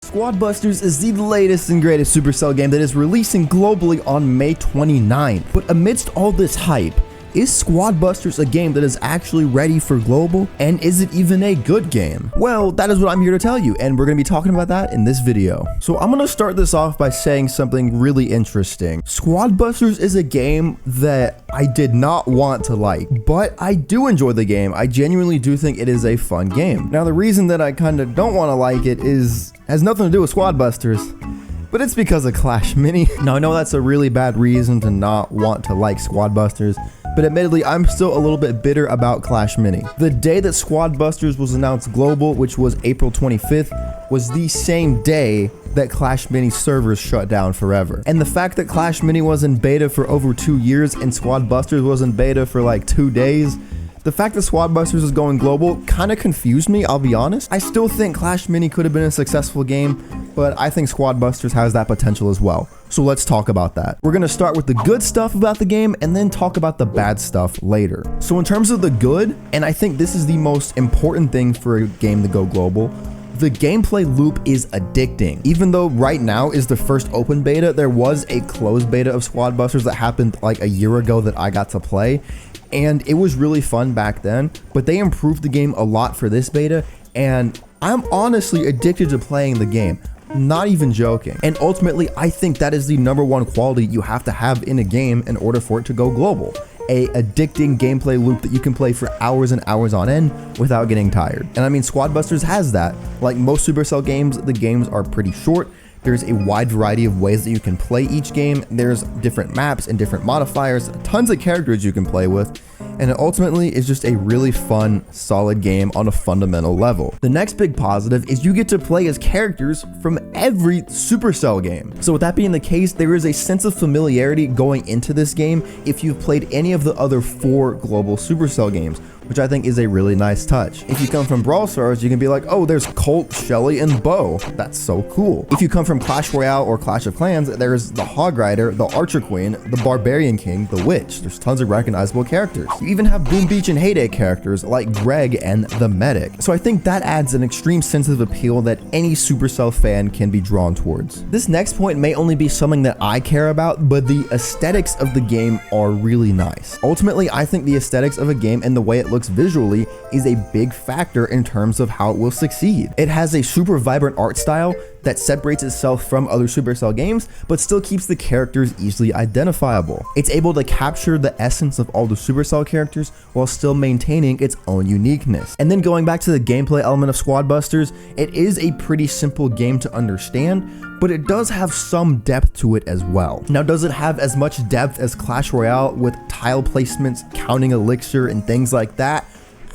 Squad Busters is the latest and greatest Supercell game that is releasing globally on May 29th. But amidst all this hype, is Squad Busters a game that is actually ready for global? And is it even a good game? Well, that is what I'm here to tell you, and we're going to be talking about that in this video. So I'm going to start this off by saying something really interesting. Squad Busters is a game that I did not want to like, but I do enjoy the game. I genuinely do think it is a fun game. Now, the reason that I kind of don't want to like it has nothing to do with Squad Busters, but it's because of Clash Mini. Now, I know that's a really bad reason to not want to like Squad Busters, but admittedly, I'm still a little bit bitter about Clash Mini. The day that Squad Busters was announced global, which was April 25th, was the same day that Clash Mini servers shut down forever. And the fact that Clash Mini was in beta for over 2 years and Squad Busters was in beta for like 2 days, the fact that Squad Busters is going global kind of confused me, I'll be honest. I still think Clash Mini could have been a successful game, but I think Squad Busters has that potential as well. So let's talk about that. We're going to start with the good stuff about the game and then talk about the bad stuff later. So in terms of the good, and I think this is the most important thing for a game to go global, the gameplay loop is addicting. Even though right now is the first open beta, there was a closed beta of Squad Busters that happened like a year ago that I got to play. And it was really fun back then, but they improved the game a lot for this beta, and I'm honestly addicted to playing the game. Not even joking. And ultimately, I think that is the #1 quality you have to have in a game in order for it to go global. A addicting gameplay loop that you can play for hours and hours on end without getting tired. And I mean, Squad Busters has that. Like most Supercell games, the games are pretty short. There's a wide variety of ways that you can play each game. There's different maps and different modifiers, tons of characters you can play with, and it ultimately is just a really fun, solid game on a fundamental level. The next big positive is you get to play as characters from every Supercell game. So with that being the case, there is a sense of familiarity going into this game if you've played any of the other 4 global Supercell games, which I think is a really nice touch. If you come from Brawl Stars, you can be like, oh, there's Colt, Shelly, and Bo. That's so cool. If you come from Clash Royale or Clash of Clans, there's the Hog Rider, the Archer Queen, the Barbarian King, the Witch. There's tons of recognizable characters. You even have Boom Beach and Heyday characters like Greg and the Medic. So I think that adds an extreme sense of appeal that any Supercell fan can be drawn towards. This next point may only be something that I care about, but the aesthetics of the game are really nice. Ultimately, I think the aesthetics of a game and the way it looks visually is a big factor in terms of how it will succeed. It has a super vibrant art style that separates itself from other Supercell games, but still keeps the characters easily identifiable. It's able to capture the essence of all the Supercell characters while still maintaining its own uniqueness. And then going back to the gameplay element of Squad Busters, it is a pretty simple game to understand, but it does have some depth to it as well. Now, does it have as much depth as Clash Royale with tile placements, counting elixir, and things like that?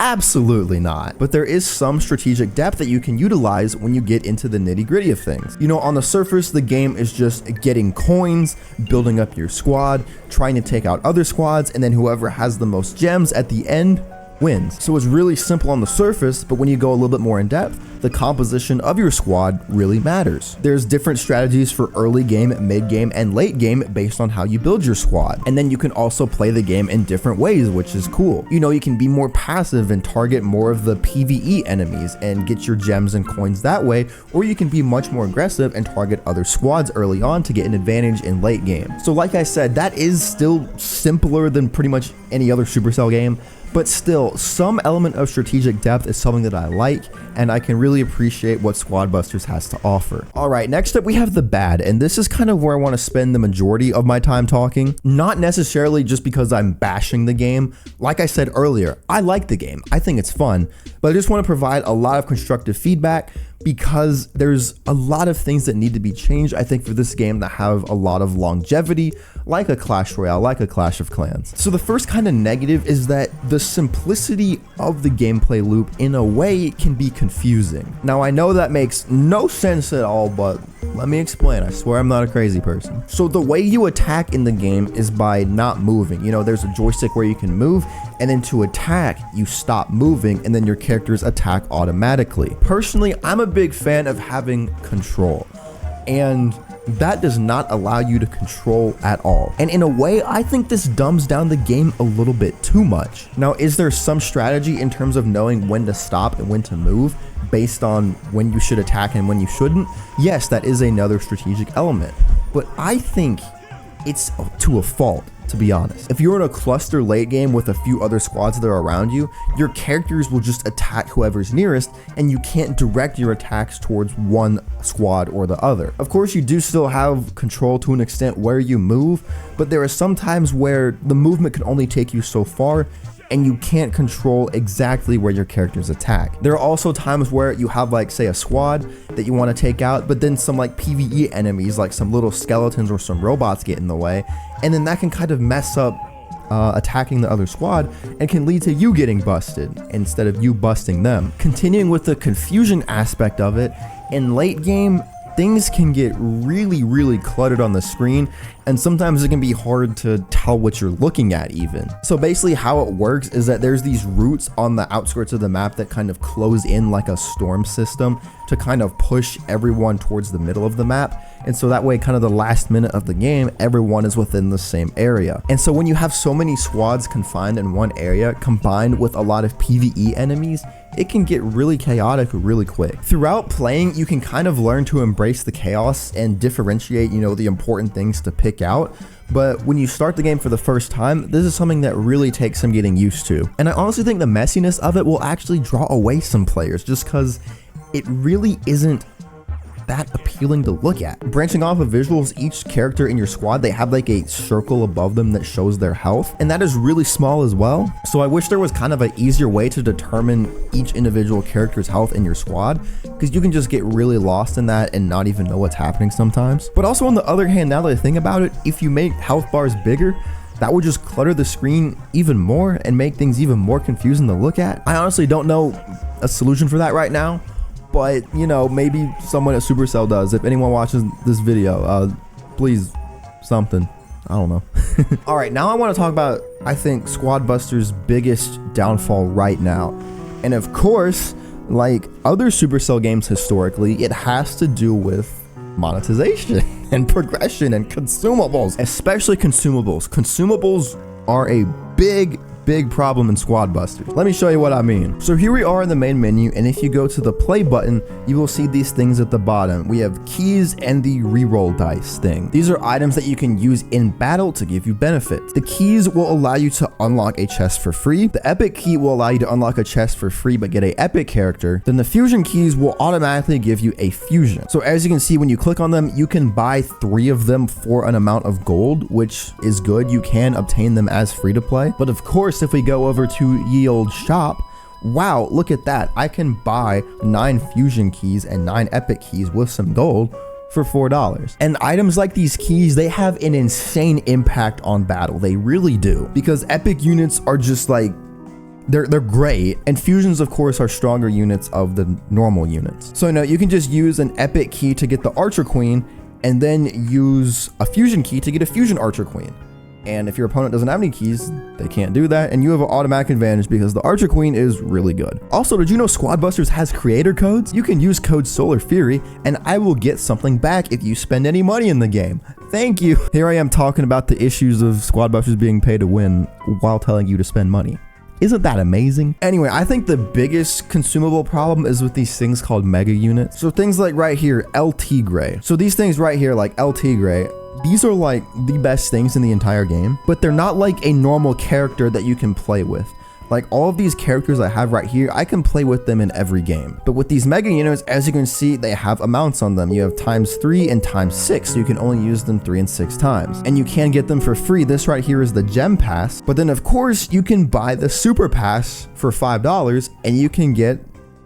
Absolutely not. But there is some strategic depth that you can utilize when you get into the nitty-gritty of things. You know, on the surface, the game is just getting coins, building up your squad, trying to take out other squads, and then whoever has the most gems at the end wins. So it's really simple on the surface, but when you go a little bit more in depth, the composition of your squad really matters. There's different strategies for early game, mid game, and late game based on how you build your squad. And then you can also play the game in different ways, which is cool. You know, you can be more passive and target more of the PvE enemies and get your gems and coins that way, or you can be much more aggressive and target other squads early on to get an advantage in late game. So like I said, that is still simpler than pretty much any other Supercell game, but still, some element of strategic depth is something that I like, and I can really appreciate what Squad Busters has to offer. All right, next up we have the bad, and this is kind of where I want to spend the majority of my time talking. Not necessarily just because I'm bashing the game. Like I said earlier, I like the game. I think it's fun, but I just want to provide a lot of constructive feedback because there's a lot of things that need to be changed, I think, for this game to have a lot of longevity, like a Clash Royale, like a Clash of Clans. So the first kind of negative is that the simplicity of the gameplay loop in a way can be confusing. Now, I know that makes no sense at all, but let me explain. I swear I'm not a crazy person. So the way you attack in the game is by not moving. You know, there's a joystick where you can move, and then to attack, you stop moving, and then your characters attack automatically. Personally, I'm a big fan of having control, and that does not allow you to control at all. And in a way, I think this dumbs down the game a little bit too much. Now, is there some strategy in terms of knowing when to stop and when to move? based on when you should attack and when you shouldn't, yes, that is another strategic element. But I think it's to a fault, to be honest. If you're in a cluster late game with a few other squads that are around you, your characters will just attack whoever's nearest, and you can't direct your attacks towards one squad or the other. Of course, you do still have control to an extent where you move, but there are some times where the movement can only take you so far, and you can't control exactly where your characters attack. There are also times where you have, like, say, a squad that you want to take out, but then some like PvE enemies, like some little skeletons or some robots, get in the way, and then that can kind of mess up attacking the other squad and can lead to you getting busted instead of you busting them. Continuing with the confusion aspect of it, in late game, things can get really cluttered on the screen, and sometimes it can be hard to tell what you're looking at even. So basically how it works is that there's these routes on the outskirts of the map that kind of close in like a storm system to kind of push everyone towards the middle of the map. And so that way, kind of the last minute of the game, everyone is within the same area. And so when you have so many squads confined in one area combined with a lot of PvE enemies, it can get really chaotic really quick. Throughout playing, you can kind of learn to embrace the chaos and differentiate, you know, the important things to pick out. But when you start the game for the first time, this is something that really takes some getting used to. And I honestly think the messiness of it will actually draw away some players just because it really isn't that appealing to look at. Branching off of visuals, each character in your squad, they have like a circle above them that shows their health, and that is really small as well. So I wish there was kind of an easier way to determine each individual character's health in your squad, because you can just get really lost in that and not even know what's happening sometimes. But also on the other hand, now that I think about it, if you make health bars bigger, that would just clutter the screen even more and make things even more confusing to look at. I honestly don't know a solution for that right now, but, you know, maybe someone at Supercell does. If anyone watches this video, please, something. I don't know. All right, now I want to talk about, I think, Squad Buster's biggest downfall right now. And of course, like other Supercell games historically, it has to do with monetization and progression and consumables, especially consumables. Consumables are a big problem in Squad Busters. Let me show you what I mean. So here we are in the main menu, and if you go to the play button, you will see these things at the bottom. We have keys and the reroll dice thing. These are items that you can use in battle to give you benefits. The keys will allow you to unlock a chest for free. The epic key will allow you to unlock a chest for free but get an epic character. Then the fusion keys will automatically give you a fusion. So as you can see, when you click on them, you can buy 3 of them for an amount of gold, which is good. You can obtain them as free to play. But of course, if we go over to ye old shop, wow, look at that. I can buy 9 fusion keys and 9 epic keys with some gold for $4. And items like these keys, they have an insane impact on battle. They really do, because epic units are just like, they're great, and fusions of course are stronger units of the normal units. So no, you can just use an epic key to get the archer queen and then use a fusion key to get a fusion archer queen. And if your opponent doesn't have any keys, they can't do that, and you have an automatic advantage because the Archer Queen is really good. Also, did you know Squad Busters has creator codes? You can use code SolarFury, and I will get something back if you spend any money in the game. Thank you. Here I am talking about the issues of Squad Busters being pay to win while telling you to spend money. Isn't that amazing? Anyway, I think the biggest consumable problem is with these things called mega units. So things like right here, LT Gray. So these things right here, like LT Gray, these are like the best things in the entire game, but they're not like a normal character that you can play with. Like all of these characters I have right here, I can play with them in every game. But with these mega units, as you can see, they have amounts on them. You have ×3 and ×6, so you can only use them 3 and 6 times. And you can get them for free. This right here is the gem pass. But then of course you can buy the super pass for $5 and you can get,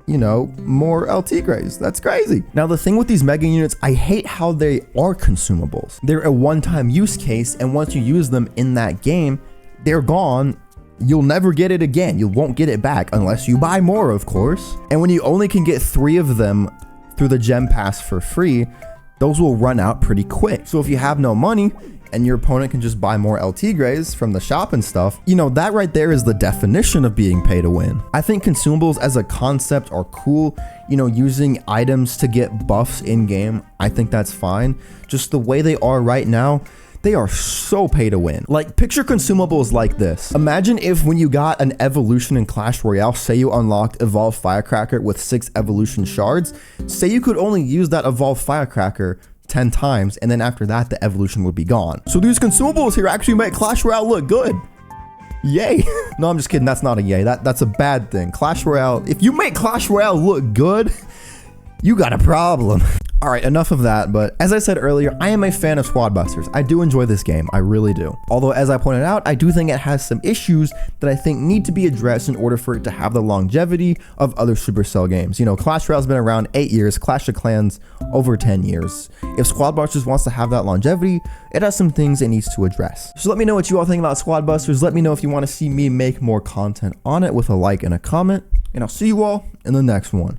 you know, more LT Grays. That's crazy. Now the thing with these mega units, I hate how they are consumables. They're a one-time use case, and once you use them in that game, they're gone. You'll never get it again. You won't get it back unless you buy more, of course. And when you only can get 3 of them through the gem pass for free, those will run out pretty quick. So if you have no money and your opponent can just buy more LT Grays from the shop and stuff, you know, that right there is the definition of being pay to win. I think consumables as a concept are cool. You know, using items to get buffs in game, I think that's fine. Just the way they are right now, they are so pay to win. Like, picture consumables like this. Imagine if when you got an evolution in Clash Royale, say you unlocked Evolved Firecracker with 6 evolution shards, say you could only use that Evolved Firecracker 10 times, and then after that, the evolution would be gone. So these consumables here actually make Clash Royale look good. Yay. No, I'm just kidding. That's not a yay. That's a bad thing. Clash Royale, if you make Clash Royale look good, you got a problem. All right, enough of that, but as I said earlier, I am a fan of Squad Busters. I do enjoy this game, I really do. Although, as I pointed out, I do think it has some issues that I think need to be addressed in order for it to have the longevity of other Supercell games. You know, Clash Royale's been around 8 years, Clash of Clans over 10 years. If Squad Busters wants to have that longevity, it has some things it needs to address. So let me know what you all think about Squad Busters. Let me know if you want to see me make more content on it with a like and a comment, and I'll see you all in the next one.